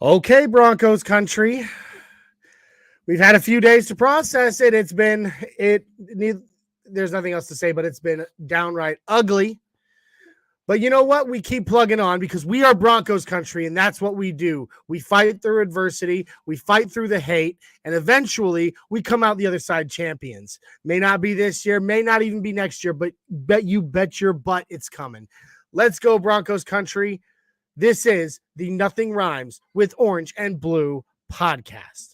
Okay, Broncos Country. We've had a few days to process it. There's nothing else to say, but it's been downright ugly. But you know what? We keep plugging on because we are Broncos Country, and that's what we do. We fight through adversity, we fight through the hate, and eventually we come out the other side champions. May not be this year, may not even be next year, but bet your butt it's coming. Let's go, Broncos Country. This is the Nothing Rhymes with Orange and Blue podcast.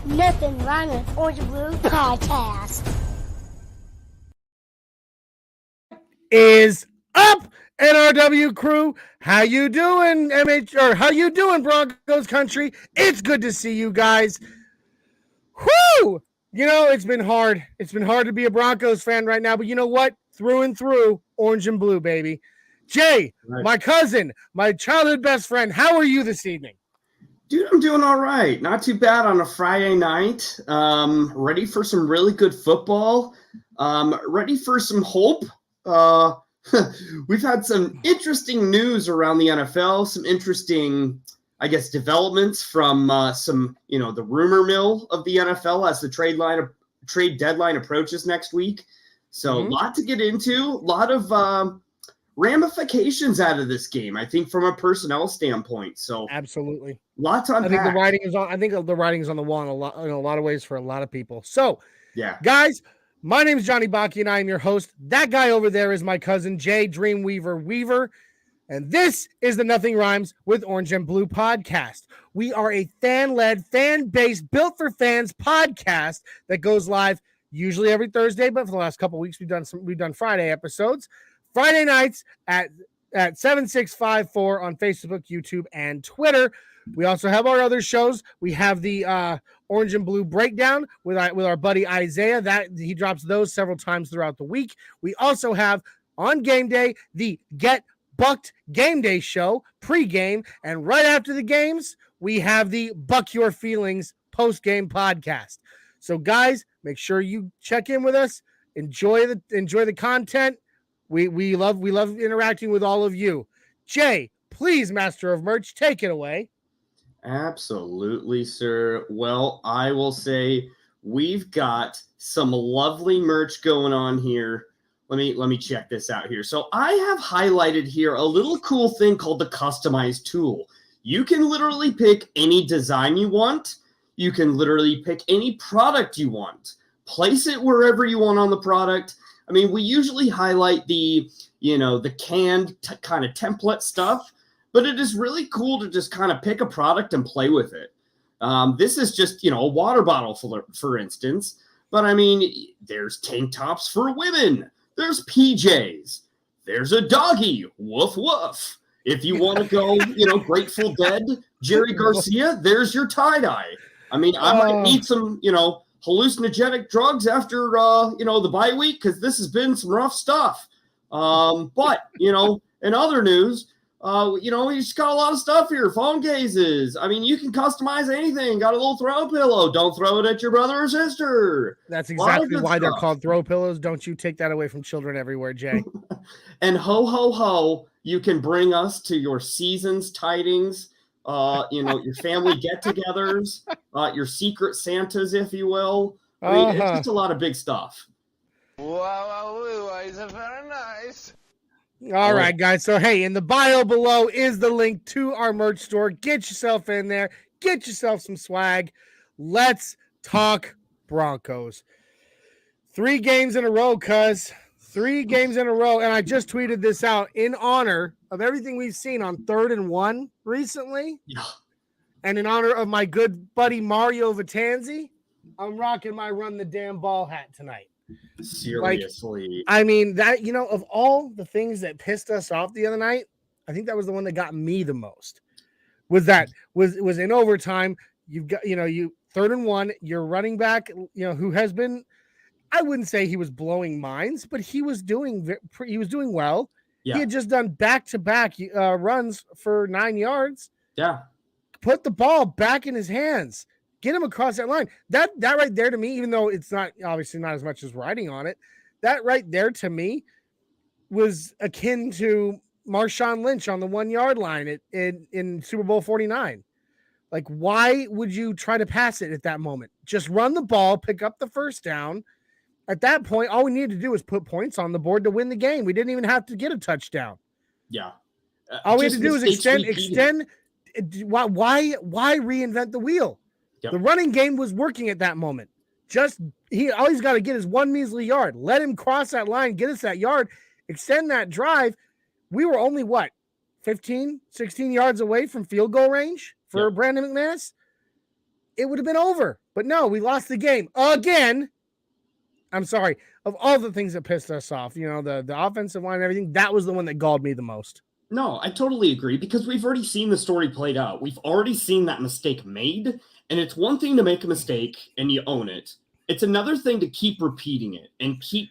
Nothing Rhymes with Orange and Blue podcast. Is up, NRW Crew. How you doing, how you doing, Broncos Country? It's good to see you guys. Whoo! You know, it's been hard. It's been hard to be a Broncos fan right now, but you know what? Through and through, Orange and Blue, baby. Jay, right. My cousin, my childhood best friend, how are you this evening? Dude, I'm doing all right. Not too bad on a Friday night. Ready for some really good football. Ready for some hope. We've had some interesting news around the NFL, some interesting, I guess, developments from the rumor mill of the NFL as the trade deadline approaches next week. So a lot to get into, a lot of ramifications out of this game, I think, from a personnel standpoint. So absolutely, lots to unpack. I think the writing is on the wall in a lot of ways for a lot of people. So, yeah, guys, my name is Johnny Baki, and I am your host. That guy over there is my cousin Jay Dreamweaver Weaver, and this is the Nothing Rhymes with Orange and Blue podcast. We are a fan-led, fan-based, built-for-fans podcast that goes live usually every Thursday, but for the last couple of weeks we've done Friday episodes. Friday nights at 7654 on Facebook, YouTube, and Twitter. We also have our other shows. We have the Orange and Blue Breakdown with our buddy Isaiah. That he drops those several times throughout the week. We also have on game day the Get Bucked Game Day show, pregame, and right after the games, we have the Buck Your Feelings post-game podcast. So, guys, make sure you check in with us. Enjoy the content. We love interacting with all of you. Jay, please, master of merch, take it away. Absolutely, sir. Well, I will say we've got some lovely merch going on here. Let me check this out here. So I have highlighted here a little cool thing called the Customize tool. You can literally pick any design you want. You can literally pick any product you want. Place it wherever you want on the product. I mean, we usually highlight the canned kind of template stuff, but it is really cool to just kind of pick a product and play with it. This is just, a water bottle, for instance. But, I mean, there's tank tops for women. There's PJs. There's a doggy. Woof, woof. If you want to go, Grateful Dead, Jerry Garcia, there's your tie-dye. I mean, I might need some, hallucinogenic drugs after, the bye week, because this has been some rough stuff. But, in other news, you just got a lot of stuff here. Phone cases. I mean, you can customize anything. Got a little throw pillow. Don't throw it at your brother or sister. That's exactly why they're called throw pillows. Don't you take that away from children everywhere, Jay. And ho, ho, ho, you can bring us to your season's tidings, your family get-togethers, your secret Santas, if you will. I mean, it's just a lot of big stuff. Wow, is very nice. All right, guys. So, hey, in the bio below is the link to our merch store. Get yourself in there. Get yourself some swag. Let's talk Broncos. 3 games in a row, cuz. 3 games in a row. And I just tweeted this out in honor of everything we've seen on 3rd and 1 recently. Yeah. And in honor of my good buddy Mario Vitanzi, I'm rocking my Run the Damn Ball hat tonight. Seriously. I mean, that, of all the things that pissed us off the other night, I think that was the one that got me the most. Was in overtime. You've got, you 3rd and 1, your running back, who has been, I wouldn't say he was blowing minds, but he was doing well. Yeah. He had just done back-to-back runs for 9 yards. Yeah. Put the ball back in his hands. Get him across that line. That right there to me, even though it's not obviously not as much as riding on it, that right there to me was akin to Marshawn Lynch on the 1 yard line in Super Bowl 49. Like, why would you try to pass it at that moment? Just run the ball, pick up the first down. At that point, all we needed to do was put points on the board to win the game. We didn't even have to get a touchdown. Yeah. All we had to do was extend. Why reinvent the wheel? Yep. The running game was working at that moment. All he's got to get is 1 measly yard. Let him cross that line, get us that yard, extend that drive. We were only 15, 16 yards away from field goal range for Brandon McManus. It would have been over. But no, we lost the game again. I'm sorry. Of all the things that pissed us off, the offensive line and everything, that was the one that galled me the most. No, I totally agree, because we've already seen the story played out. We've already seen that mistake made. And it's one thing to make a mistake and you own it. It's another thing to keep repeating it and keep,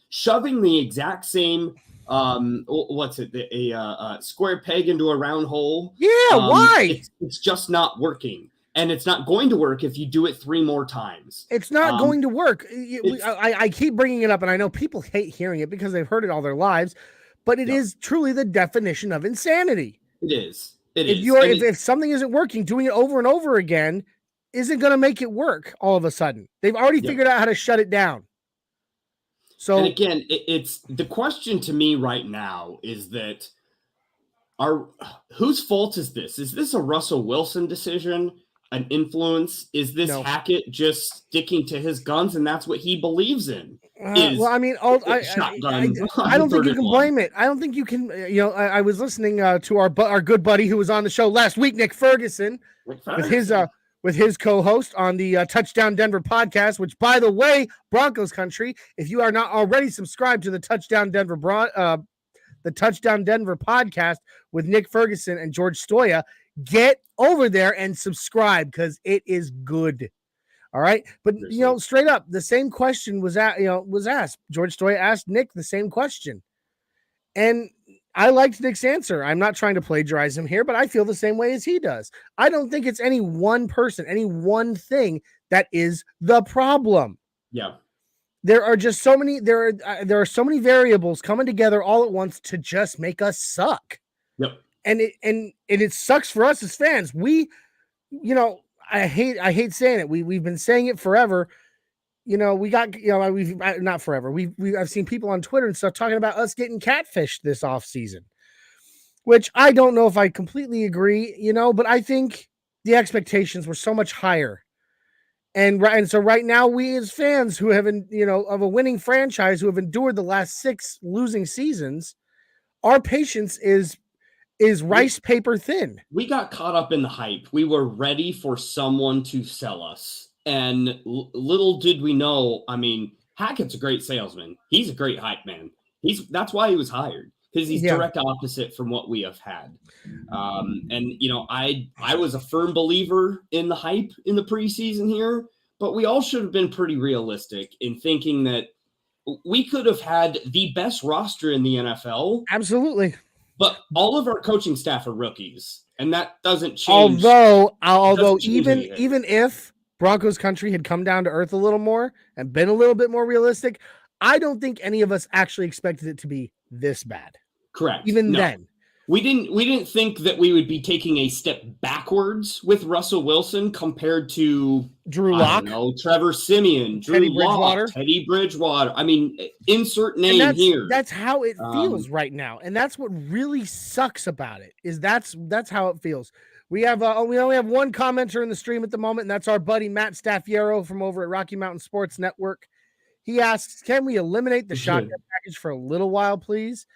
shoving the exact same, square peg into a round hole. Yeah, why? It's just not working. And it's not going to work if you do it 3 more times. It's not going to work. I keep bringing it up, and I know people hate hearing it because they've heard it all their lives, but it is truly the definition of insanity. It is. If something isn't working, doing it over and over again isn't going to make it work all of a sudden. They've already figured out how to shut it down. So, and again, it's the question to me right now is that whose fault is this? Is this a Russell Wilson decision, an influence? Is this Hackett just sticking to his guns and that's what he believes in? I don't think you can blame it. I don't think you can. I was listening to our good buddy who was on the show last week, Nick Ferguson, with his co-host on the Touchdown Denver podcast. Which, by the way, Broncos Country, if you are not already subscribed to the Touchdown Denver podcast with Nick Ferguson and George Stoya, get over there and subscribe because it is good. All right. But, straight up, the same question was asked. George Stoya asked Nick the same question. And I liked Nick's answer. I'm not trying to plagiarize him here, but I feel the same way as he does. I don't think it's any one person, any one thing that is the problem. Yeah. There are just so many, there are so many variables coming together all at once to just make us suck. Yep. And it sucks for us as fans. I hate saying it. We've been saying it forever. Not forever. I've seen people on Twitter and stuff talking about us getting catfished this offseason, which I don't know if I completely agree, but I think the expectations were so much higher. And so right now, we as fans who have of a winning franchise who have endured the last 6 losing seasons, our patience is rice paper thin. We got caught up in the hype. We were ready for someone to sell us. And little did we know, Hackett's a great salesman. He's a great hype man. That's why he was hired. because he's Yeah. direct opposite from what we have had. And, I was a firm believer in the hype in the preseason here, but we all should have been pretty realistic in thinking that we could have had the best roster in the NFL. Absolutely. But all of our coaching staff are rookies, and that doesn't change. Although even if Broncos Country had come down to earth a little more and been a little bit more realistic, I don't think any of us actually expected it to be this bad. Correct. Even then. We didn't think that we would be taking a step backwards with Russell Wilson compared to Drew Lock, Trevor Siemian, Teddy Bridgewater. I mean, insert name here. That's how it feels right now, and that's what really sucks about it. Is that's how it feels. We only have one commenter in the stream at the moment, and that's our buddy Matt Staffiero from over at Rocky Mountain Sports Network. He asks, "Can we eliminate the shotgun package for a little while, please?"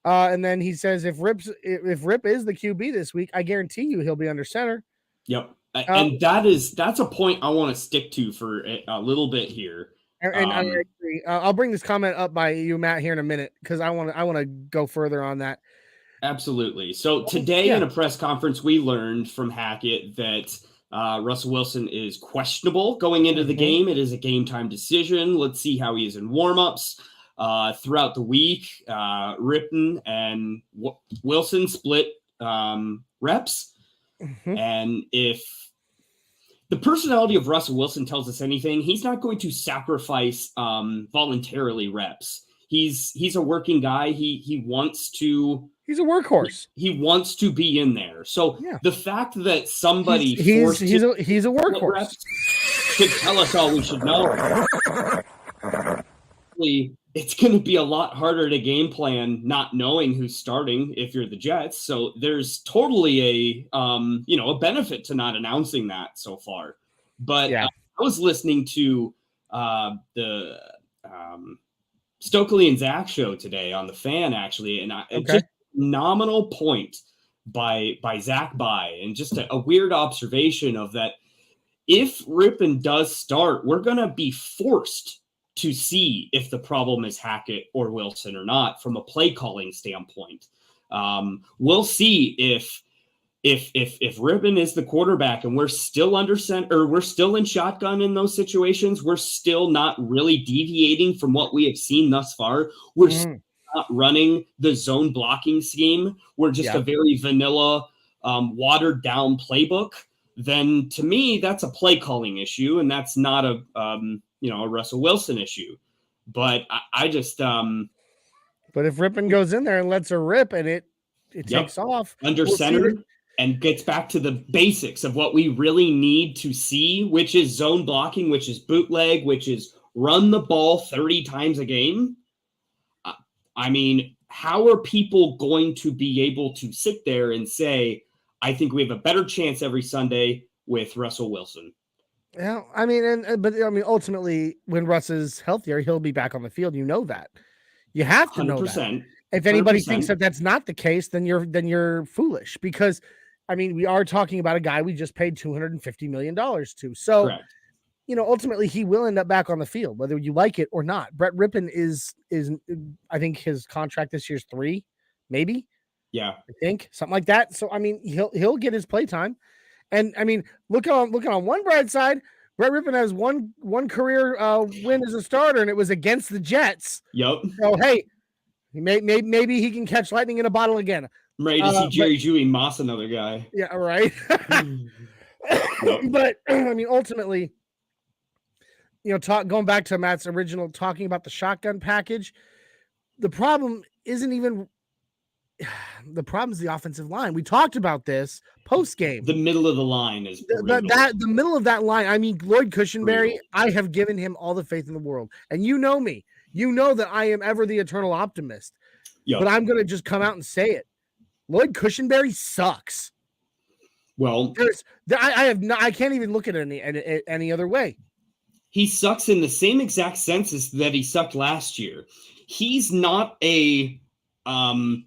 And then he says, if Rip is the QB this week, I guarantee you he'll be under center. Yep. And that's a point I want to stick to for a little bit here. And I agree. I'll bring this comment up by you, Matt, here in a minute, because I want to go further on that. Absolutely. So today in a press conference, we learned from Hackett that Russell Wilson is questionable going into the game. It is a game time decision. Let's see how he is in warmups. Throughout the week, Ripton and Wilson split reps. And if the personality of Russell Wilson tells us anything, he's not going to sacrifice voluntarily reps. He's a working guy. He's a workhorse. He wants to be in there. So the fact that somebody he's a workhorse reps should tell us all we should know. It's going to be a lot harder to game plan not knowing who's starting if you're the Jets. So there's totally a benefit to not announcing that so far. But I was listening to the Stokely and Zach show today on the Fan, actually, and just phenomenal point by Zach and just a weird observation of that. If Rippon does start, we're going to be forced to see if the problem is Hackett or Wilson or not from a play calling standpoint. We'll see if Rippon is the quarterback and we're still under center, or we're still in shotgun in those situations. We're still not really deviating from what we have seen thus far. We're still not running the zone blocking scheme. We're just a very vanilla, watered down playbook. Then to me, that's a play calling issue, and that's not a Russell Wilson issue. But I just but if Rippon goes in there and lets her rip and it takes off under center and gets back to the basics of what we really need to see, which is zone blocking, which is bootleg, which is run the ball 30 times a game. I mean, how are people going to be able to sit there and say, I think we have a better chance every Sunday with Russell Wilson? Yeah, I mean, but ultimately, when Russ is healthier, he'll be back on the field. You know that. You have to know that. If anybody 100%. Thinks that that's not the case, then you're foolish, because, I mean, we are talking about a guy we just paid $250 million to. So, correct. Ultimately, he will end up back on the field, whether you like it or not. Brett Rippon is I think his contract this year's 3, maybe. Yeah, I think something like that. So, I mean, he'll get his play time. And I mean, looking on one bright side, Brett Rippon has one career win as a starter, and it was against the Jets. Yep. So hey, maybe he can catch lightning in a bottle again. I'm ready to see Jerry Jeudy moss another guy. Yeah, right. But I mean, ultimately, going back to Matt's original talking about the shotgun package, the problem isn't even. The problem is the offensive line. We talked about this post game. The middle of the line is the middle of that line. I mean, Lloyd Cushenberry, I have given him all the faith in the world. And you know me. You know that I am ever the eternal optimist. Yep. But I'm going to just come out and say it. Lloyd Cushenberry sucks. Well, I can't even look at it any other way. He sucks in the same exact sense as that he sucked last year. He's not a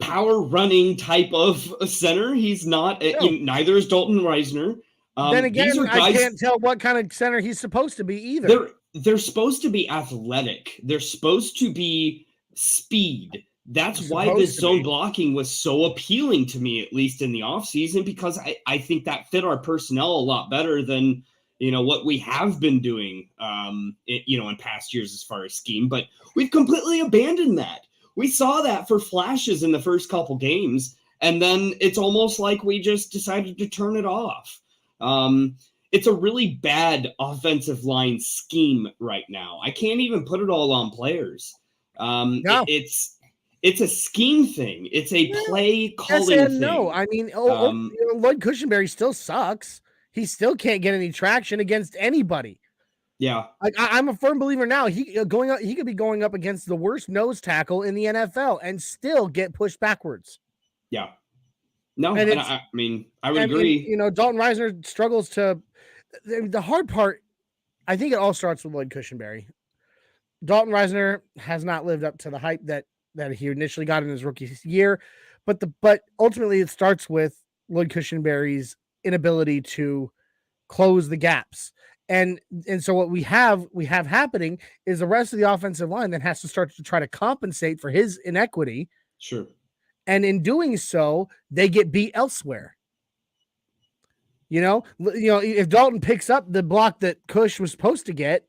power running type of a center. He's not. Neither is Dalton Reisner. Then again, I can't tell what kind of center he's supposed to be either. They're supposed to be athletic. They're supposed to be speed. That's why this zone blocking was so appealing to me, at least in the offseason, because I think that fit our personnel a lot better than, what we have been doing, in past years as far as scheme. But we've completely abandoned that. We saw that for flashes in the first couple games, and then it's almost like we just decided to turn it off. It's a really bad offensive line scheme right now. I can't even put it all on players. No. It's a scheme thing. It's a play calling thing. No. I mean, Lloyd Cushenberry still sucks. He still can't get any traction against anybody. Yeah. I'm a firm believer now. He could be going up against the worst nose tackle in the NFL and still get pushed backwards. Yeah. No, and I would agree. Dalton Reisner struggles to. The hard part, I think it all starts with Lloyd Cushenberry. Dalton Reisner has not lived up to the hype that he initially got in his rookie year, but ultimately it starts with Lloyd Cushenberry's inability to close the gaps. And so what we have happening is the rest of the offensive line that has to start to try to compensate for his inequity. Sure. And in doing so, they get beat elsewhere. If Dalton picks up the block that Cush was supposed to get,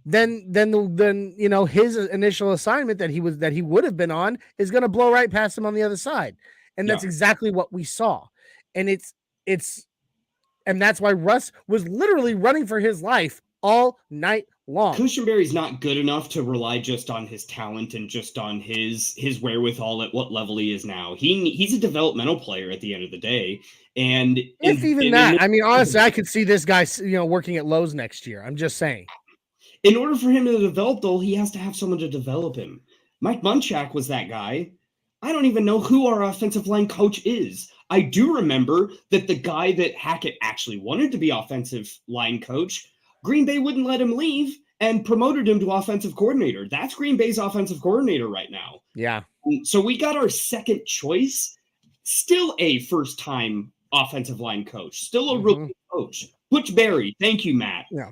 then his initial assignment that he would have been on is going to blow right past him on the other side. And that's exactly what we saw. And and that's why Russ was literally running for his life all night long. Cushenberry's not good enough to rely just on his talent and just on his wherewithal at what level he is now. He's a developmental player at the end of the day. And honestly, I could see this guy, working at Lowe's next year. I'm just saying. In order for him to develop, though, he has to have someone to develop him. Mike Munchak was that guy. I don't even know who our offensive line coach is. I do remember that the guy that Hackett actually wanted to be offensive line coach, Green Bay wouldn't let him leave and promoted him to offensive coordinator. That's Green Bay's offensive coordinator right now. Yeah. So we got our second choice, still a first-time offensive line coach, still a rookie coach. Butch Berry. Thank you, Matt. Yeah.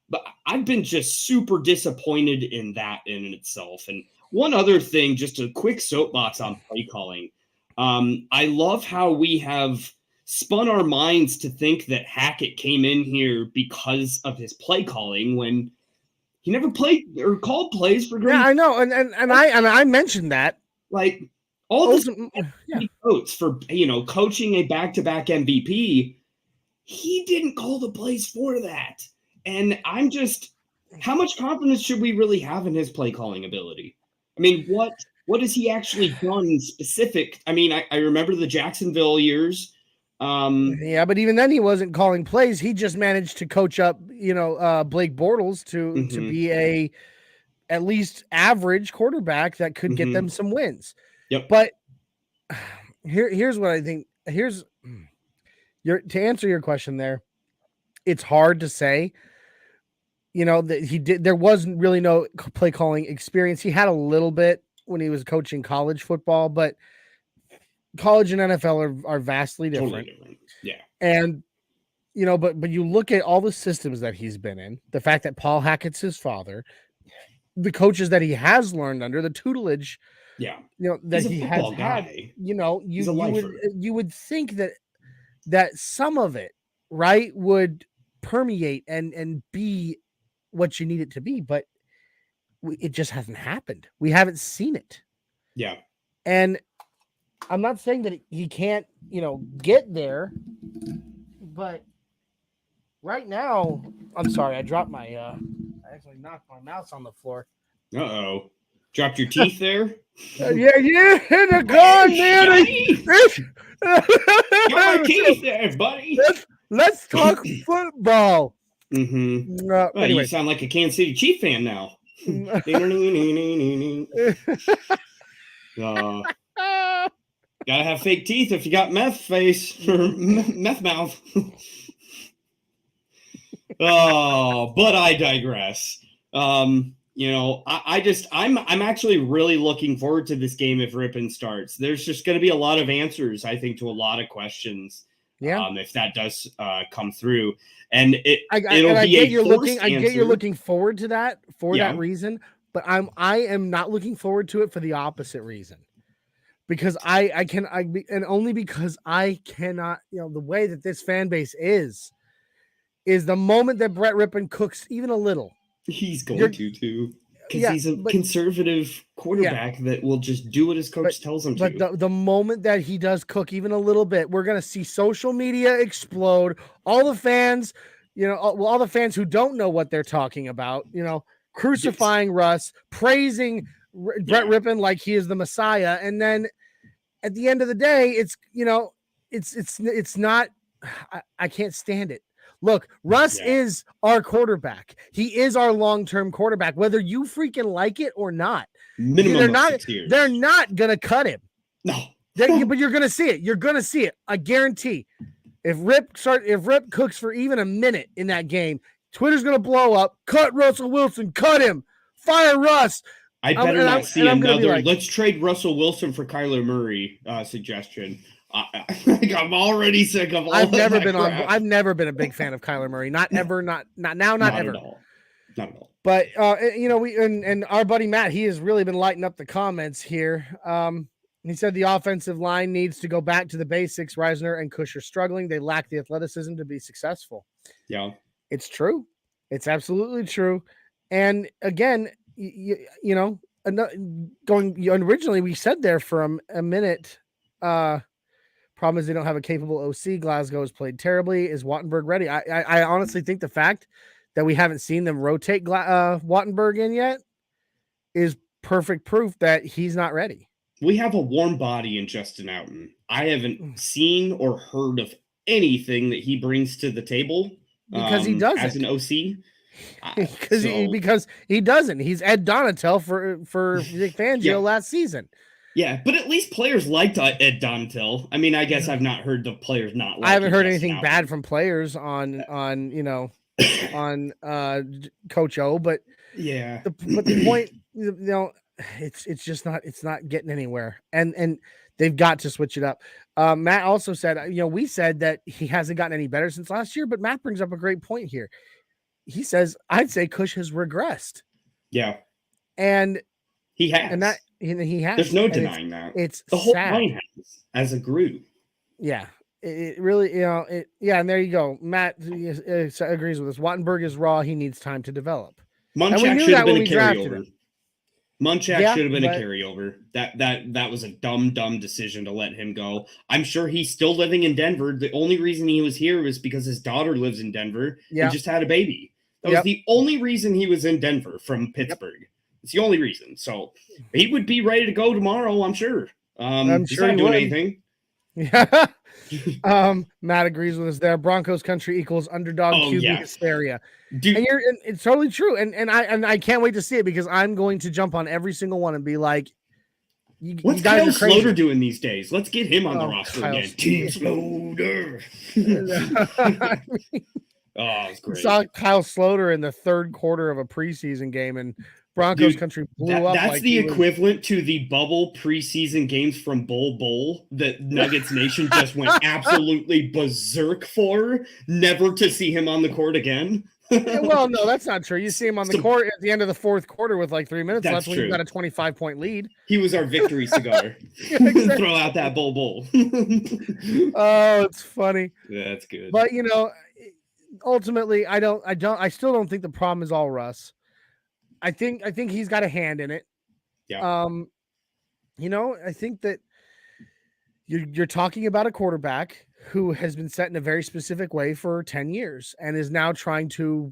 But I've been just super disappointed in that in itself. And one other thing, just a quick soapbox on play calling. I love how we have spun our minds to think that Hackett came in here because of his play calling when he never played or called plays for Green. Yeah, I know. And I mentioned that. Like all this votes for, coaching a back-to-back MVP, he didn't call the plays for that. And I'm just, how much confidence should we really have in his play calling ability? I mean, what has he actually done specific? I mean, I remember the Jacksonville years. But even then he wasn't calling plays. He just managed to coach up, Blake Bortles to be at least average quarterback that could get them some wins. Yep. But here's what I think. To answer your question there, it's hard to say. That there wasn't really no play calling experience. He had a little bit when he was coaching college football, but college and NFL are vastly different. Totally different. Yeah. And, but you look at all the systems that he's been in, the fact that Paul Hackett's his father, the coaches that he has learned under, the tutelage, that he has had, you would think that some of it, right, would permeate and be what you need it to be, but it just hasn't happened. We haven't seen it. Yeah. And I'm not saying that he can't, get there, but right now, I'm sorry, I dropped my, I actually knocked my mouse on the floor. Uh-oh. Dropped your teeth there? Yeah, they're gone, man. Got my teeth there, buddy. Let's talk football. Anyway. You sound like a Kansas City Chief fan now. Gotta have fake teeth if you got meth face or meth mouth. But I digress. I'm actually really looking forward to this game if Ripon starts. There's just going to be a lot of answers, I think, to a lot of questions. Yeah. If that does come through, and I get you're looking forward to that for that reason, but I am not looking forward to it for the opposite reason. Because and only because I cannot, the way that this fan base is the moment that Brett Rippon cooks even a little. He's going to too. Because he's a conservative quarterback that will just do what his coach tells him to. But the moment that he does cook even a little bit, we're going to see social media explode. All the fans, all the fans who don't know what they're talking about, crucifying Russ, praising Brett Rippon like he is the Messiah. And then at the end of the day, it's not, I can't stand it. Look, Russ is our quarterback. He is our long-term quarterback, whether you freaking like it or not. Minimum they're not going to cut him. No. But you're going to see it. You're going to see it. I guarantee. If Rip cooks for even a minute in that game, Twitter's going to blow up. Cut Russell Wilson. Cut him. Fire Russ. I better not see another let's trade Russell Wilson for Kyler Murray suggestion. I'm already sick of all I've never been a big fan of Kyler Murray. Not ever, not now, not ever. At all. Not at all. But we and our buddy Matt, he has really been lighting up the comments here. He said the offensive line needs to go back to the basics. Reisner and Kush are struggling. They lack the athleticism to be successful. Yeah. It's true. It's absolutely true. And again, originally we said there for a minute, problem is they don't have a capable OC. Glasgow has played terribly. Is Wattenberg ready? I honestly think the fact that we haven't seen them rotate Wattenberg in yet is perfect proof that he's not ready. We have a warm body in Justin Outen. I haven't seen or heard of anything that he brings to the table because he doesn't as an OC. Because he doesn't. He's Ed Donatel for Vic Fangio last season. Yeah, but at least players liked Ed Donatel. I mean, I guess I've not heard the players not. I haven't heard anything bad from players on Coach O, but yeah. The point, it's just not. It's not getting anywhere, and they've got to switch it up. Matt also said, we said that he hasn't gotten any better since last year, but Matt brings up a great point here. He says, I'd say Kush has regressed. Yeah, and he has, and he has. There's no denying that. It's the whole sad. line has as a group. Yeah, it really, and there you go. Matt agrees with us. Wattenberg is raw. He needs time to develop. Munchak should have been a carryover. Munchak should have been a carryover. That was a dumb decision to let him go. I'm sure he's still living in Denver. The only reason he was here was because his daughter lives in Denver and just had a baby. That was the only reason he was in Denver from Pittsburgh. It's the only reason. So he would be ready to go tomorrow, I'm sure. He's not doing anything. Yeah. Matt agrees with us there. Broncos country equals underdog QB hysteria. Dude. And it's totally true. And I can't wait to see it because I'm going to jump on every single one and be like, what's Kyle Sloter doing these days? Let's get him on the roster again. Team Sloter. It's great. Saw Kyle Sloter in the third quarter of a preseason game and Broncos country blew up. That's the equivalent to the bubble preseason games from Bowl that Nuggets Nation just went absolutely berserk for, never to see him on the court again. Well, no, that's not true. You see him on the court at the end of the fourth quarter with like 3 minutes left when true. you got a 25-point lead. He was our victory cigar. Throw out that bowl. Oh, it's funny. That's good. But ultimately, I still don't think the problem is all Russ. I think he's got a hand in it. Yeah. I think that you're talking about a quarterback who has been set in a very specific way for 10 years and is now trying to,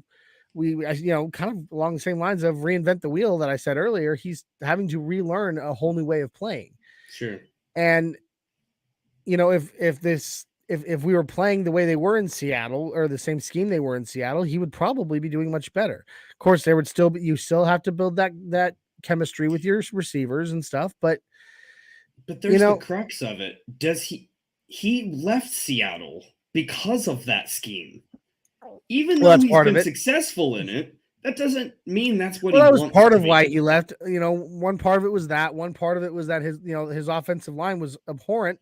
kind of along the same lines of reinvent the wheel that I said earlier. He's having to relearn a whole new way of playing. Sure. And, if we were playing the way they were in Seattle or the same scheme they were in Seattle, he would probably be doing much better. Of course, there would still be, you still have to build that chemistry with your receivers and stuff, but there's the crux of it. Does he left Seattle because of that scheme? Even though he's been successful in it, that doesn't mean that's what he wants. That was part of why he left. One part of it was that. One part of it was that his offensive line was abhorrent.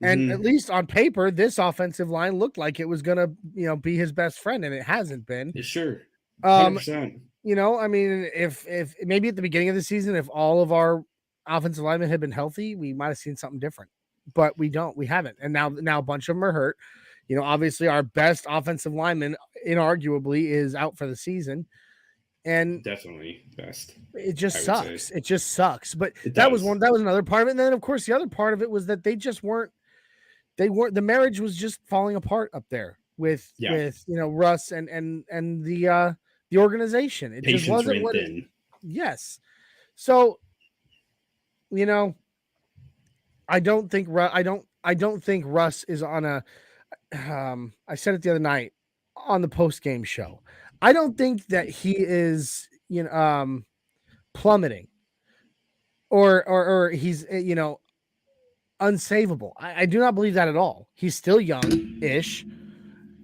And at least on paper, this offensive line looked like it was going to, be his best friend, and it hasn't been. Sure. 100%. I mean, if maybe at the beginning of the season, if all of our offensive linemen had been healthy, we might have seen something different. But we haven't. And now a bunch of them are hurt. Obviously our best offensive lineman inarguably is out for the season. And definitely best. It just sucks. Say. It just sucks. But that was another part of it. And then of course the other part of it was that the marriage was just falling apart up there with Russ and the organization. It Patience just wasn't what it, yes. So, I don't think Russ is on a I said it the other night on the post-game show. I don't think that he is plummeting or he's unsavable. I do not believe that at all. He's still young-ish.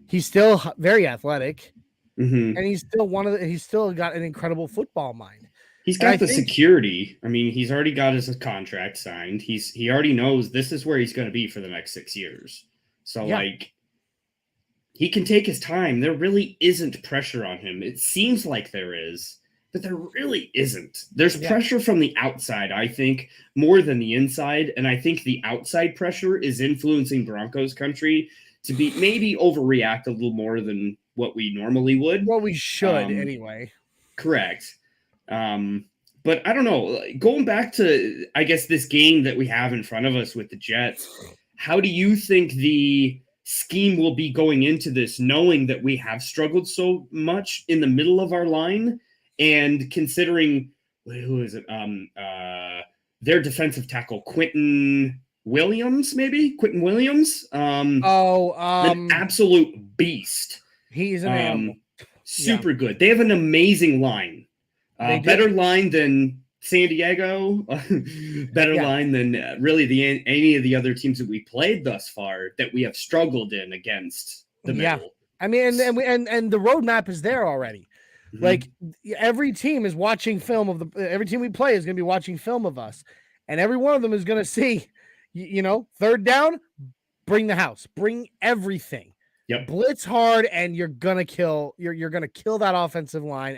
He's still very athletic, and he's still got an incredible football mind. He's got security. I mean, he's already got his contract signed. He already knows this is where he's going to be for the next 6 years. So he can take his time. There really isn't pressure on him. It seems like there is, but there really isn't. There's pressure from the outside, I think, more than the inside. And I think the outside pressure is influencing Broncos country to be maybe overreact a little more than what we normally would. Well, we should anyway. Correct. But I don't know, going back to, I guess, this game that we have in front of us with the Jets, how do you think the scheme will be going into this, knowing that we have struggled so much in the middle of our line and considering, who is it? Their defensive tackle, Quentin Williams. An absolute beast. He's an animal. Super good. They have an amazing line. Better line than San Diego, line than really any of the other teams that we played thus far that we have struggled in against the middle. I mean, and the roadmap is there already. Mm-hmm. Like every team is watching film every team we play is going to be watching film of us, and every one of them is going to see, third down, bring the house, bring everything. Yep. Blitz hard, and you're gonna kill that offensive line,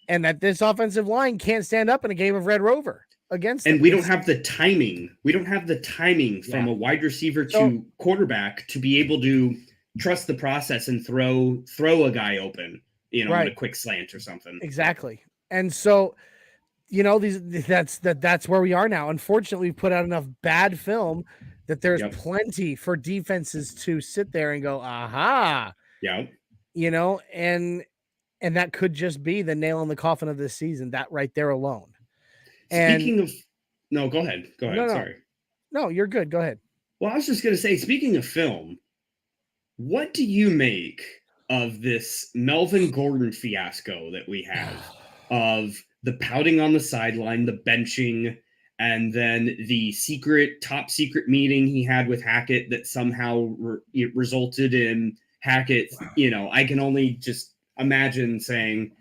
and that this offensive line can't stand up in a game of Red Rover against. And we don't have the timing. We don't have the timing from a wide receiver to quarterback to be able to trust the process and throw a guy open, in a quick slant or something. Exactly. And so, that's where we are now. Unfortunately, we've put out enough bad film that there's plenty for defenses to sit there and go, aha. Yeah. And that could just be the nail in the coffin of this season, that right there alone. Speaking of, no, go ahead. No. Sorry. No, you're good. Go ahead. Well, I was just going to say, speaking of film, what do you make of this Melvin Gordon fiasco that we have of the pouting on the sideline, the benching, and then the top secret meeting he had with Hackett that somehow resulted in Hackett, I can only just imagine saying,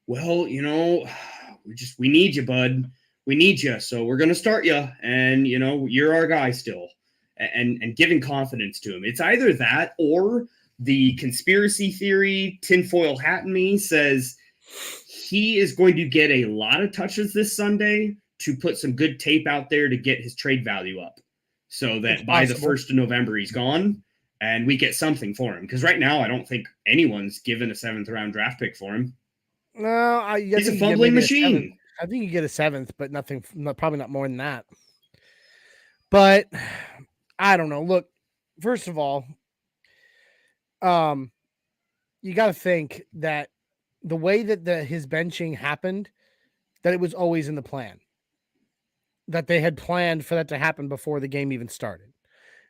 well, we need you, bud. We need you. So we're going to start you. And, you're our guy still. And giving confidence to him. It's either that or the conspiracy theory tinfoil hat in me says he is going to get a lot of touches this Sunday to put some good tape out there to get his trade value up so that by the 1st of November, he's gone. And we get something for him. Because right now, I don't think anyone's given a 7th round draft pick for him. No, he's a fumbling machine. I think you get a 7th, but probably not more than that. But I don't know. Look, first of all, you got to think that the way that his benching happened, that it was always in the plan. That they had planned for that to happen before the game even started.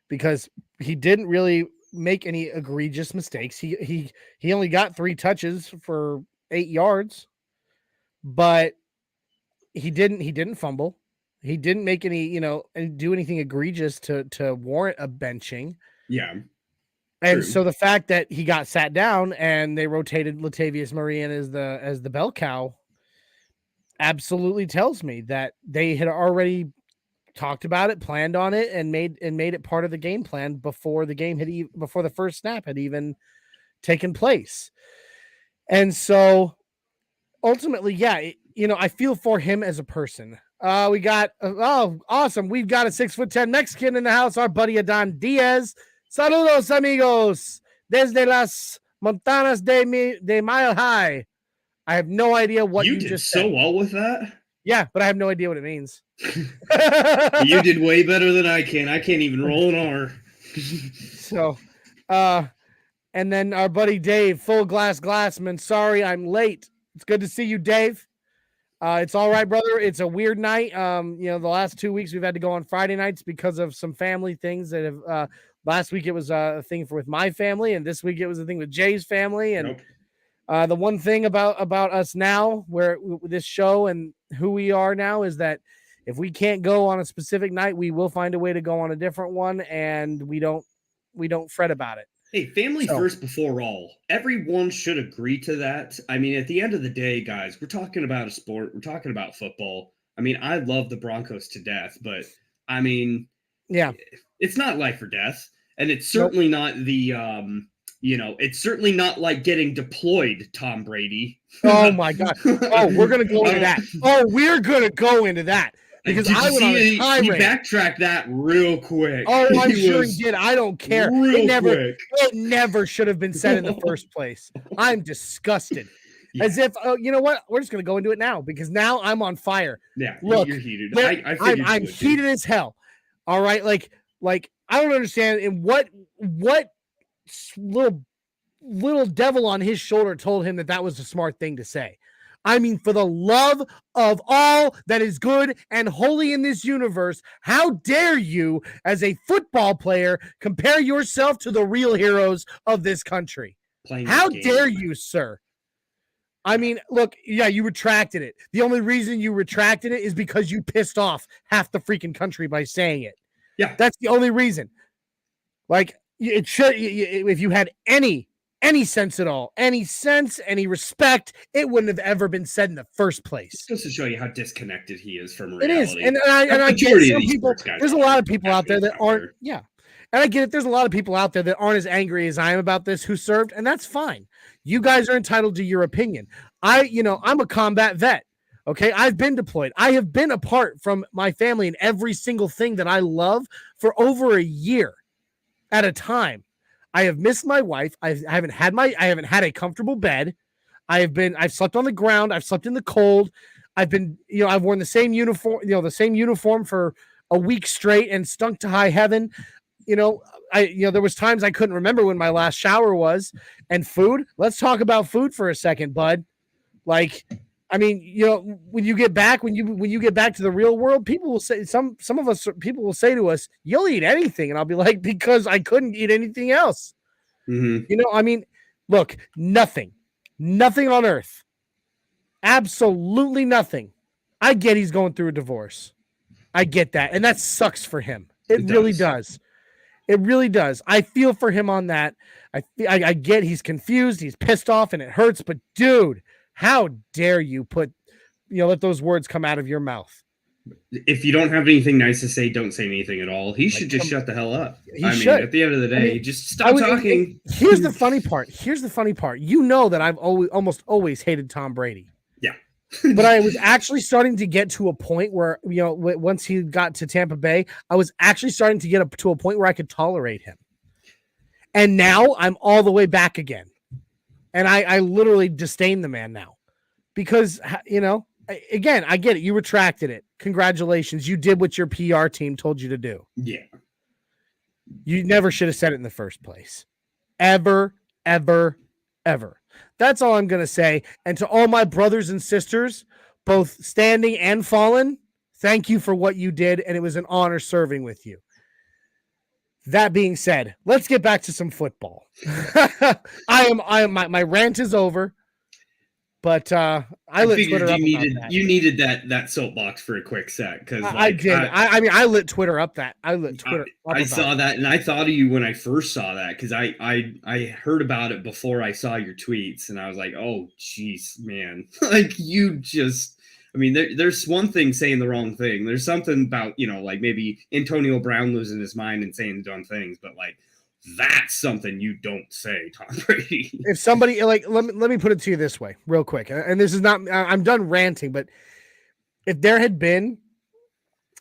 Because he didn't really make any egregious mistakes. He only got 3 touches for 8 yards, but he didn't fumble. He didn't make any, and do anything egregious to warrant a benching. Yeah. And so the fact that he got sat down and they rotated Latavius Murray in as the bell cow absolutely tells me that they had already talked about it, planned on it, and made it part of the game plan before the first snap had even taken place. And so ultimately, yeah, I feel for him as a person. We got awesome. We've got a 6'10" Mexican in the house, our buddy Adon Diaz. Saludos, amigos, desde las montanas de Mile High. I have no idea what you did just so said. well with that. Yeah, but I have no idea what it means. You did way better than I can. I can't even roll an R. So, and then our buddy Dave, Full Glass Glassman. Sorry, I'm late. It's good to see you, Dave. It's all right, brother. It's a weird night. The last 2 weeks we've had to go on Friday nights because of some family things that have. Last week it was a thing with my family, and this week it was a thing with Jay's family. And the one thing about us now, where this show and who we are now, is that if we can't go on a specific night, we will find a way to go on a different one, and we don't fret about it. Hey, family first before all. Everyone should agree to that. I mean, at the end of the day, guys, we're talking about a sport. We're talking about football. I mean, I love the Broncos to death, but I mean, yeah, it's not life or death. And it's certainly not the, it's certainly not like getting deployed, Tom Brady. Oh, my God. Oh, we're going to go into that. Oh, we're going to go into that. Because I went on a tirade. He backtracked that real quick. Oh, I'm sure he did. I don't care. It never should have been said in the first place. I'm disgusted. Yeah. As if, you know what? We're just going to go into it now because now I'm on fire. Yeah, look, you're heated. I'm heated as hell. All right, like I don't understand. And what little devil on his shoulder told him that was the smart thing to say? I mean, for the love of all that is good and holy in this universe, how dare you, as a football player, compare yourself to the real heroes of this country? How dare you, sir? I mean, look, yeah, you retracted it. The only reason you retracted it is because you pissed off half the freaking country by saying it. Yeah. That's the only reason. Like, it should, if you had any sense at all, any respect, it wouldn't have ever been said in the first place. Just to show you how disconnected he is from reality. It is, and I get some people. There's a lot of people out there that aren't. Yeah, and I get it. There's a lot of people out there that aren't as angry as I am about this who served, and that's fine. You guys are entitled to your opinion. I'm a combat vet. Okay, I've been deployed. I have been apart from my family and every single thing that I love for over a year at a time. I have missed my wife. I haven't had a comfortable bed. I've slept on the ground. I've slept in the cold. I've worn the same uniform for a week straight and stunk to high heaven. There was times I couldn't remember when my last shower was. And food, let's talk about food for a second, bud. Like, I mean, when you get back to the real world, people will say, people will say to us, "You'll eat anything." And I'll be like, because I couldn't eat anything else. Mm-hmm. I mean, look, nothing on earth, absolutely nothing. I get he's going through a divorce. I get that. And that sucks for him. It really does. It really does. I feel for him on that. I get he's confused. He's pissed off and it hurts, but dude, how dare you let those words come out of your mouth? If you don't have anything nice to say, don't say anything at all. He should just shut the hell up. I mean, at the end of the day, just stop talking. Here's the funny part. You know that I've almost always hated Tom Brady. Yeah. But I was actually starting to get to a point where, once he got to Tampa Bay, I was actually starting to get to a point where I could tolerate him. And now I'm all the way back again. And I literally disdain the man now because, again, I get it. You retracted it. Congratulations. You did what your PR team told you to do. Yeah. You never should have said it in the first place. Ever, ever, ever. That's all I'm going to say. And to all my brothers and sisters, both standing and fallen, thank you for what you did. And it was an honor serving with you. That being said, let's get back to some football. My rant is over, but I lit Twitter up about that. You needed that soapbox for a quick sec because I did. I lit Twitter up that. I saw that, and I thought of you when I first saw that because I heard about it before I saw your tweets, and I was like, oh, jeez, man, like you just. I mean, there's one thing saying the wrong thing. There's something about, like maybe Antonio Brown losing his mind and saying dumb things. But like, That's something you don't say, Tom Brady. If somebody let me put it to you this way, real quick, and this is not, I'm done ranting, but if there had been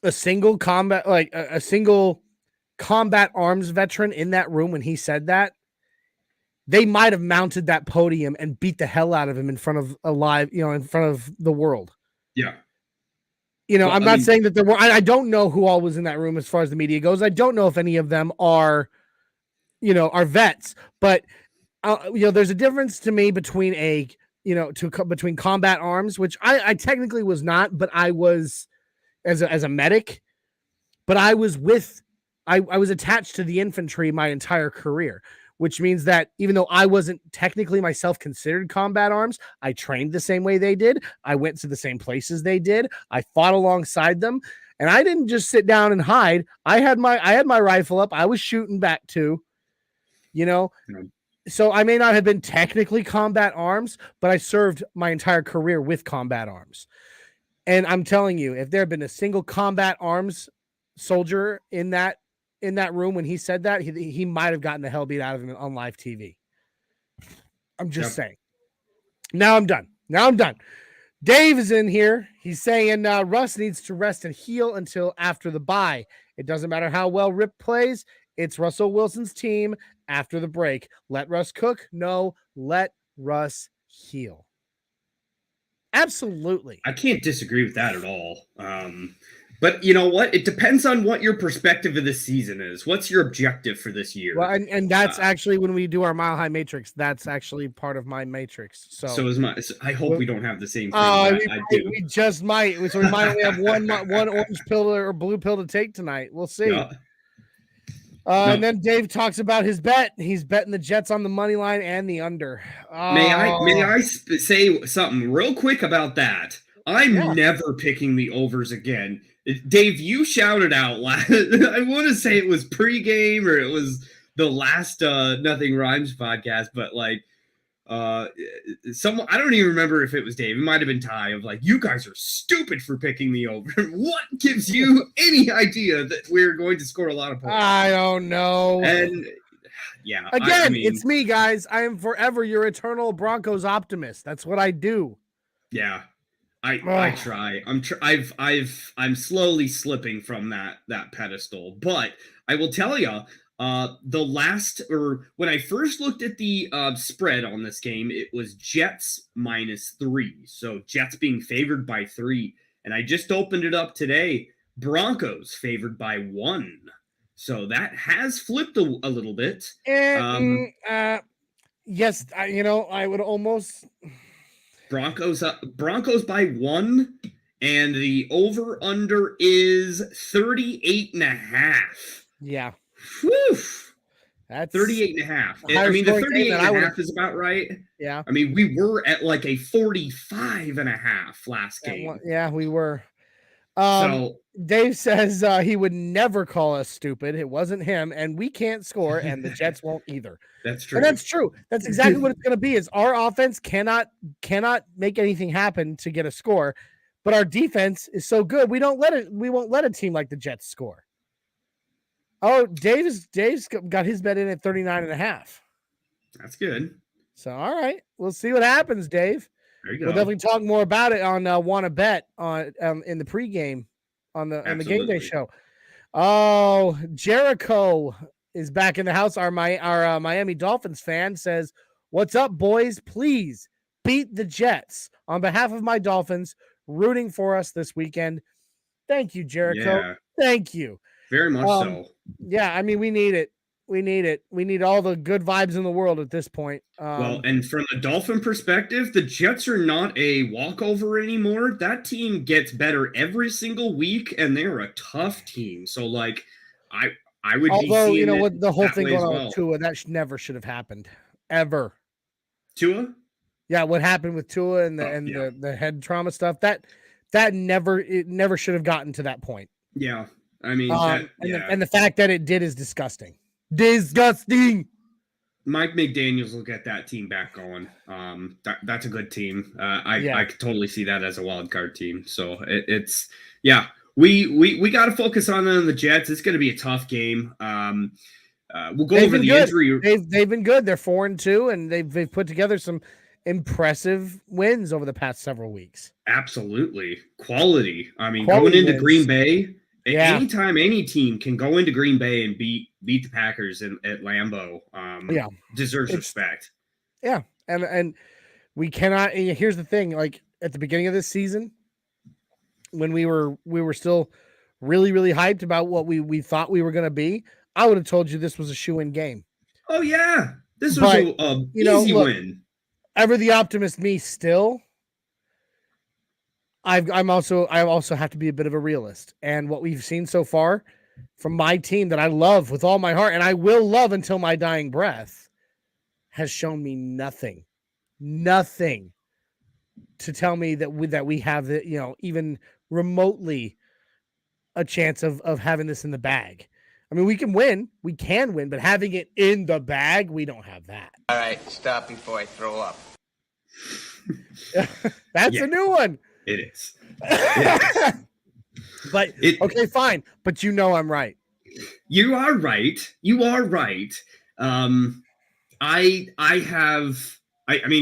a single combat, like a single combat arms veteran in that room when he said that, they might have mounted that podium and beat the hell out of him in front of in front of the world. Yeah. Well, I'm not saying that there were. I don't know who all was in that room as far as the media goes. I don't know if any of them are vets, but there's a difference to me between between combat arms, which I technically was not, but I was as a medic, but I was attached to the infantry my entire career, which means that even though I wasn't technically myself considered combat arms, I trained the same way they did. I went to the same places they did. I fought alongside them, and I didn't just sit down and hide. I had my rifle up. I was shooting back too, So I may not have been technically combat arms, but I served my entire career with combat arms. And I'm telling you, if there had been a single combat arms soldier in that room when he said that, he might have gotten the hell beat out of him on live TV. I'm just saying. Now I'm done. Dave is in here. He's saying Russ needs to rest and heal until after the bye. It doesn't matter how well Rip plays. It's Russell Wilson's team after the break. Let Russ cook. No, let Russ heal. Absolutely. I can't disagree with that at all. But you know what? It depends on what your perspective of this season is. What's your objective for this year? Well, and that's actually when we do our Mile High Matrix. That's actually part of my matrix. So is my. I hope we don't have the same thing. I do. We just might. So we might only have one orange pill or blue pill to take tonight. We'll see. Yeah. And then Dave talks about his bet. He's betting the Jets on the money line and the under. May I say something real quick about that? I'm never picking the overs again. Dave, you shouted out loud. I want to say it was pregame or it was the last Nothing Rhymes podcast, but someone, I don't even remember if it was Dave. It might have been Ty, of you guys are stupid for picking the over. What gives you any idea that we're going to score a lot of points? I don't know. And yeah, again, it's me, guys. I am forever your eternal Broncos optimist. That's what I do. Yeah. I try. I'm slowly slipping from that pedestal, but I will tell you, when I first looked at the spread on this game, it was Jets -3. So Jets being favored by 3, and I just opened it up today. Broncos favored by 1. So that has flipped a little bit. Yes, I would almost. Broncos by 1, and the over under is 38.5. Yeah. Whew. That's 38.5. I mean, the 38.5 is about right. Yeah. I mean, we were at a 45.5 last game. Yeah, we were. So Dave says he would never call us stupid. It wasn't him, and we can't score, and the Jets won't either. That's true. And that's true. That's exactly what it's going to be. Is our offense cannot make anything happen to get a score, but our defense is so good we won't let a team like the Jets score. Oh, Dave's got his bet in at 39.5. That's good. So all right, we'll see what happens, Dave. There you go. We'll definitely talk more about it on Wanna Bet on in the pregame on the game day show. Oh, Jericho is back in the house. Our Miami Dolphins fan says, "What's up, boys? Please beat the Jets on behalf of my Dolphins, rooting for us this weekend." Thank you, Jericho. Yeah. Thank you. Very much so. Yeah, I mean, we need it. We need all the good vibes in the world at this point. Well, and from a Dolphin perspective, the Jets are not a walkover anymore. That team gets better every single week, and they're a tough team. So, I would. Although you know what, the whole thing going on with Tua, that never should have happened, ever. Tua? Yeah, what happened with Tua and the head trauma stuff, that never should have gotten to that point. Yeah, I mean, and the fact that it did is disgusting. Disgusting. Mike McDaniels will get that team back going. That's a good team. I could totally see that as a wild card team. So we got to focus on the Jets. It's going to be a tough game. We'll go over the injury. They've been good. They're 4-2, and they've put together some impressive wins over the past several weeks. Absolutely. Quality. I mean, going into wins. Green Bay, anytime any team can go into Green Bay and beat the Packers at Lambeau, deserves respect. Yeah. And we cannot, and here's the thing, like at the beginning of this season, when we were still really, really hyped about what we thought we were going to be, I would have told you this was a shoe-in game. Oh yeah. This was a easy win. Ever the optimist me still. I also have to be a bit of a realist. And what we've seen so far from my team that I love with all my heart, and I will love until my dying breath, has shown me nothing to tell me that we have even remotely a chance of having this in the bag. I mean, we can win, but having it in the bag, we don't have that. All right, stop before I throw up. That's a new one. It is. But okay, fine. But I'm right. You are right. I mean,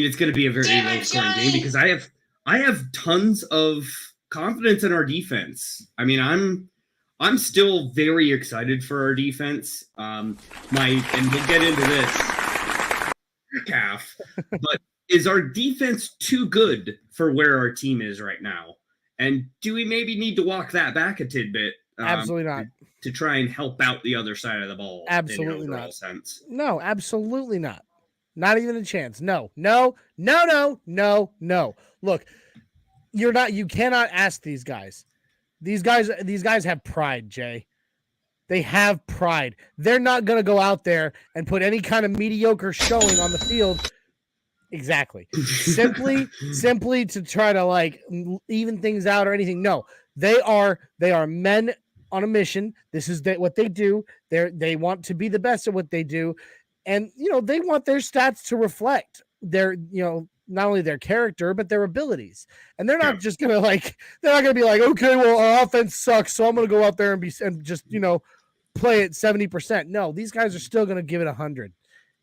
it's going to be a very low scoring game because I have tons of confidence in our defense. I mean, I'm still very excited for our defense. And we'll get into this calf, but is our defense too good for where our team is right now? And do we maybe need to walk that back a tidbit? Absolutely not. To try and help out the other side of the ball. Absolutely not. Sense. No, absolutely not. Not even a chance. No. Look, you cannot ask these guys. These guys have pride, Jay. They have pride. They're not going to go out there and put any kind of mediocre showing on the field. Exactly. Simply to try to like even things out or anything. No, they are men on a mission. This is what they do. They want to be the best at what they do. And, they want their stats to reflect their, not only their character, but their abilities. And they're not just going to they're not going to be like, okay, well, our offense sucks, so I'm going to go out there and just play it 70%. No, these guys are still going to give it 100.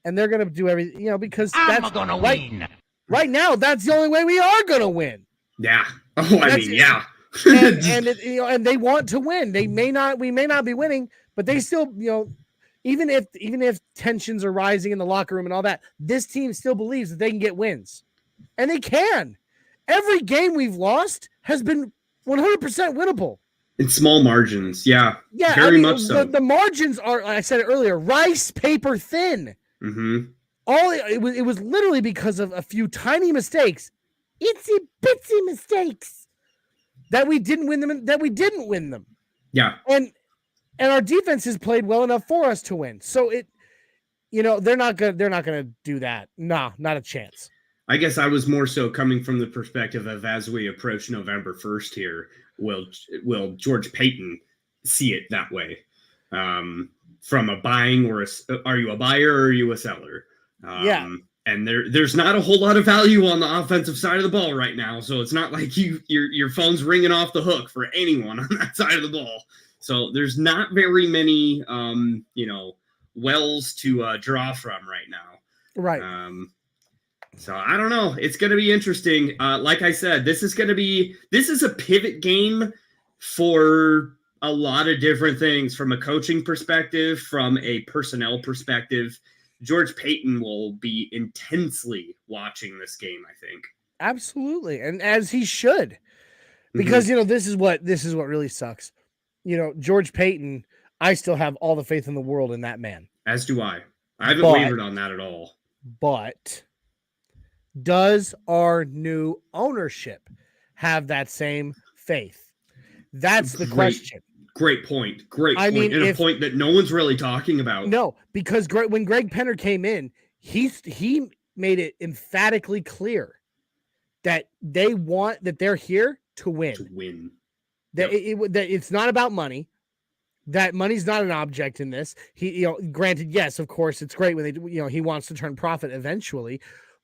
And they're going to do everything, because that's going to win. Right now, that's the only way we are going to win. Yeah. Oh, yeah. and they want to win. We may not be winning, but they still, even if tensions are rising in the locker room and all that, this team still believes that they can get wins. And they can. Every game we've lost has been 100% winnable. In small margins. Yeah. Yeah. Very much so. The margins are, I said it earlier, rice paper thin. Mm-hmm. It was literally because of a few tiny mistakes, itsy bitsy mistakes, that we didn't win them. Yeah. And our defense has played well enough for us to win. So they're not gonna do that. Nah, not a chance. I guess I was more so coming from the perspective of, as we approach November 1st here, will George Payton see it that way? From a buying are you a buyer or are you a seller? Yeah. And there's not a whole lot of value on the offensive side of the ball right now. So it's not like your phone's ringing off the hook for anyone on that side of the ball. So there's not very many, wells to draw from right now. Right. So I don't know. It's going to be interesting. Like I said, this is a pivot game for a lot of different things, from a coaching perspective, from a personnel perspective. George Payton will be intensely watching this game, I think. Absolutely. And as he should, because, this is what really sucks. George Payton, I still have all the faith in the world in that man. As do I. I haven't wavered on that at all. But does our new ownership have that same faith? That's the question. Great point. And a point that no one's really talking about. No, because when Greg Penner came in, he made it emphatically clear that they're here to win. That it's not about money. That money's not an object in this. Granted, yes, of course, it's great when he wants to turn profit eventually,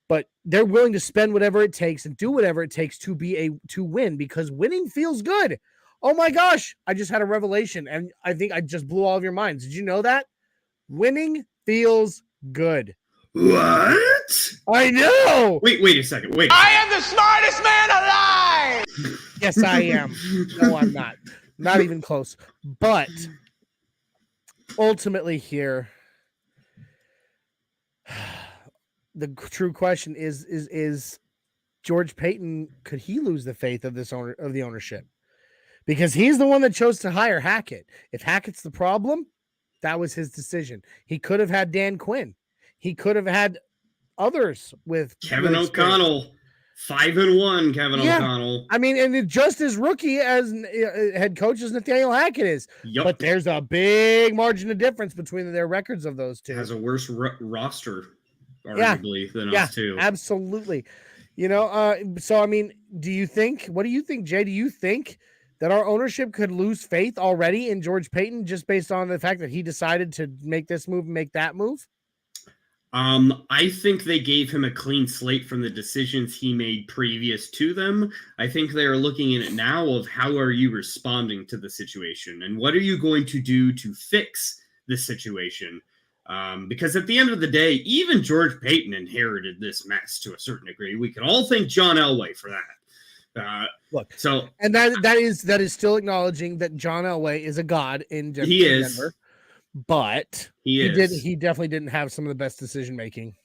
but they're willing to spend whatever it takes and do whatever it takes to win, because winning feels good. Oh my gosh, I just had a revelation, and I think I just blew all of your minds. Did you know that? Winning feels good. What? I know. Wait a second. Wait. I am the smartest man alive! Yes, I am. No, I'm not. Not even close. But ultimately here, the true question is George Payton, could he lose the faith of the ownership? Because he's the one that chose to hire Hackett. If Hackett's the problem, that was his decision. He could have had Dan Quinn. He could have had others with Kevin O'Connell. 5-1, Kevin Yeah. O'Connell. I mean, and just as rookie as head coach as Nathaniel Hackett is. Yep. But there's a big margin of difference between their records of those two. Has a worse roster, arguably, than us too. Absolutely. So I mean, what do you think, Jay? Do you think that our ownership could lose faith already in George Payton just based on the fact that he decided to make this move and make that move? I think they gave him a clean slate from the decisions he made previous to them. I think they are looking at it now of how are you responding to the situation and what are you going to do to fix the situation? Because at the end of the day, even George Payton inherited this mess to a certain degree. We can all thank John Elway for that. And that is still acknowledging that John Elway is a god in Denver. He is. But he definitely didn't have some of the best decision making.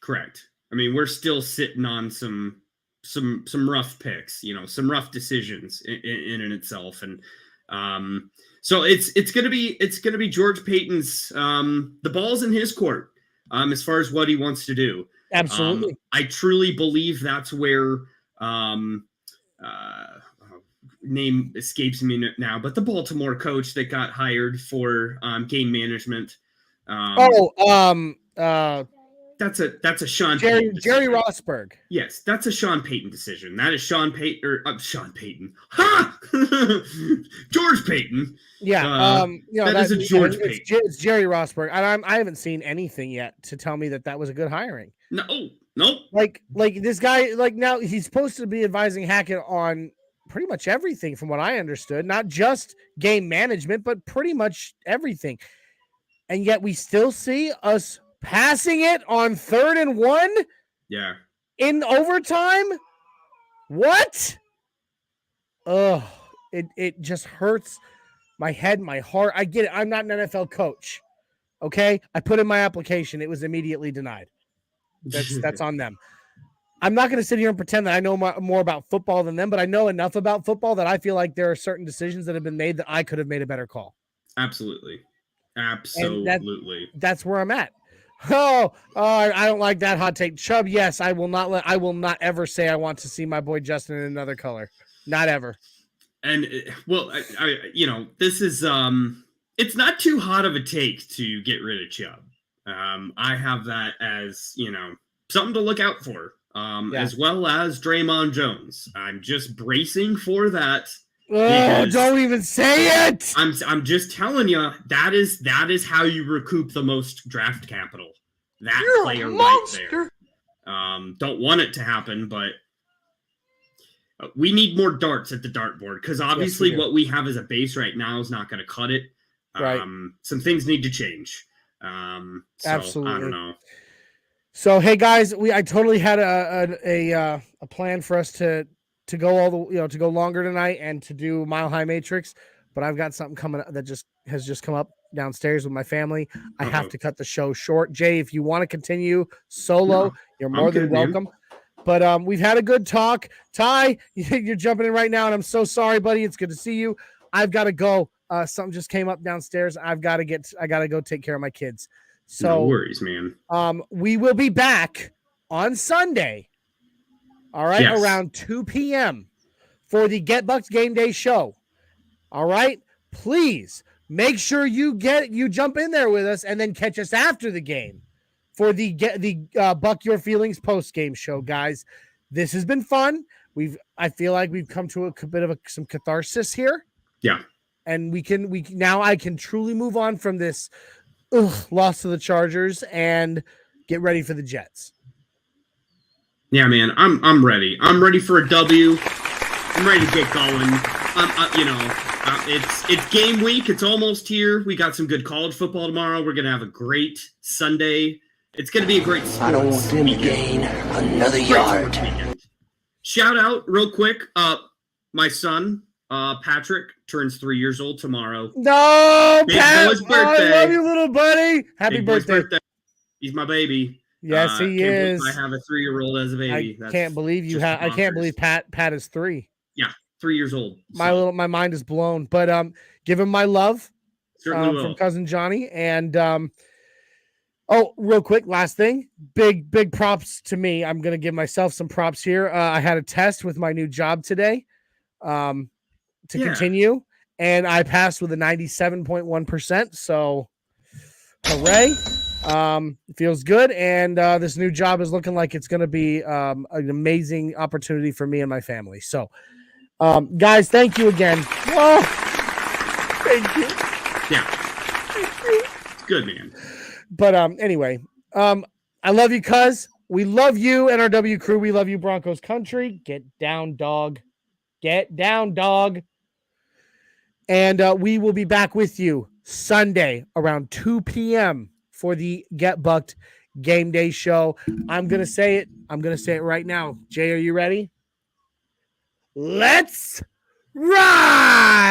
Correct. I mean, we're still sitting on some rough picks, some rough decisions in itself, and so it's gonna be George Payton's the ball's in his court as far as what he wants to do. Absolutely. I truly believe that's where name escapes me now, but the Baltimore coach that got hired for game management. That's a Sean Payton Jerry Rossberg. Yes, that's a Sean Payton decision. That is Sean Payton. Ha! George Payton. Yeah. That is a George Payton. It's Jerry Rossberg. I haven't seen anything yet to tell me that was a good hiring. No. Like this guy, now he's supposed to be advising Hackett on pretty much everything from what I understood, not just game management, but pretty much everything. And yet we still see us passing it on 3rd and 1. Yeah. In overtime. What? Oh, it just hurts my head, my heart. I get it. I'm not an NFL coach. Okay. I put in my application. It was immediately denied. That's on them. I'm not going to sit here and pretend that I know more about football than them, but I know enough about football that I feel like there are certain decisions that have been made that I could have made a better call. Absolutely. That's where I'm at. I don't like that hot take. Chubb, yes, I will not ever say I want to see my boy Justin in another color. Not ever. And this is it's not too hot of a take to get rid of Chubb. I have that as, something to look out for. As well as Draymond Jones. I'm just bracing for that. Oh, don't even say it. I'm just telling you, that is how you recoup the most draft capital. You're player right there. Don't want it to happen, but we need more darts at the dartboard because obviously what we have as a base right now is not going to cut it. Right. Some things need to change. Absolutely. I don't know. So hey guys, I totally had a plan for us to go to go longer tonight and to do Mile High Matrix, but I've got something coming up that has just come up downstairs with my family. I have to cut the show short. Jay, if you want to continue solo, you're more than welcome. Man. But we've had a good talk. Ty, you're jumping in right now, and I'm so sorry, buddy. It's good to see you. I've got to go. Something just came up downstairs. I got to go take care of my kids. So no worries, man. We will be back on Sunday. All right, around 2 p.m. for the Get Bucks Game Day show. All right, please make sure you jump in there with us and then catch us after the game for the Buck Your Feelings post game show, guys. This has been fun. I feel like we've come to a bit of some catharsis here. Yeah, and I can truly move on from this loss to the Chargers and get ready for the Jets. Yeah, man, I'm ready. I'm ready for a W. I'm ready to get going. It's game week. It's almost here. We got some good college football tomorrow. We're gonna have a great Sunday. It's gonna be a great sports I don't want them to gain another yard. Shout out real quick. My son, Patrick, turns 3 years old tomorrow. No, Big Pat. boy's Oh, I birthday. love you, little buddy. Happy Big boy's birthday. He's my baby. Yes, he Can't is. believe I have a 3-year-old as a baby. I can't believe you have. I can't believe Pat is 3. Yeah, 3 years old. My mind is blown. But give him my love from cousin Johnny. And real quick, last thing, big props to me. I'm gonna give myself some props here. I had a test with my new job today to continue, and I passed with a 97.1%. So hooray. Feels good, and this new job is looking like it's going to be an amazing opportunity for me and my family. So, guys, thank you again. Oh, thank you. Yeah, it's good, man. But anyway, I love you, cuz. We love you, NRW Crew. We love you, Broncos Country. Get down, dog. Get down, dog. And we will be back with you Sunday around 2 p.m. for the Get Bucked Game Day show. I'm going to say it. I'm going to say it right now. Jay, are you ready? Let's ride.